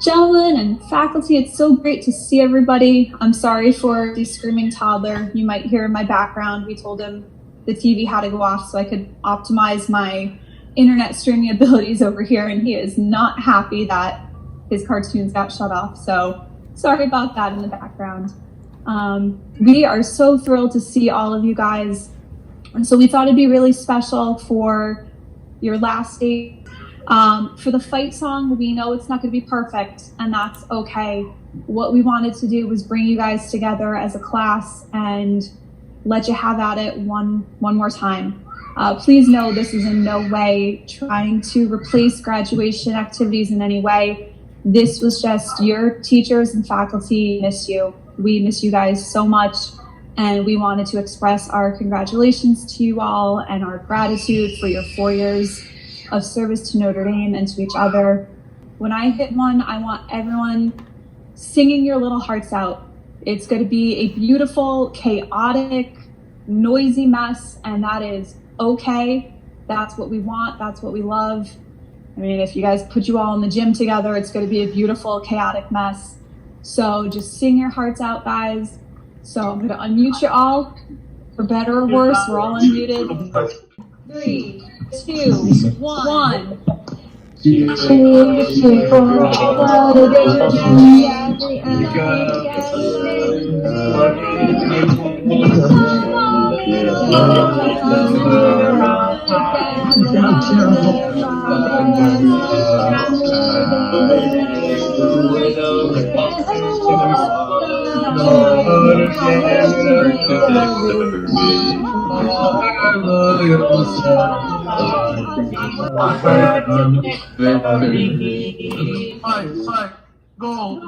Gentlemen and faculty, it's so great to see everybody. I'm sorry for the screaming toddler you might hear in my background. We told him the TV had to go off so I could optimize my internet streaming abilities over here, and he is not happy that his cartoons got shut off. So sorry about that in the background. We are so thrilled to see all of you guys. And so we thought it'd be really special for your last day. For the fight song, we know it's not going to be perfect, and that's okay. What we wanted to do was bring you guys together as a class and let you have at it one more time. Please know this is in no way trying to replace graduation activities in any way. This was just your teachers and faculty miss you. We miss you guys so much, and we wanted to express our congratulations to you all and our gratitude for your 4 years of service to Notre Dame and to each other. When I hit one, I want everyone singing your little hearts out. It's going to be a beautiful, chaotic, noisy mess, and that is okay. That's what we want. That's what we love. I mean, if you guys put you all in the gym together, it's going to be a beautiful, chaotic mess. So just sing your hearts out, guys. So I'm going to unmute you all. For better or worse, we're all unmuted. 3, 2, 1. Cheers for all the Fight, go.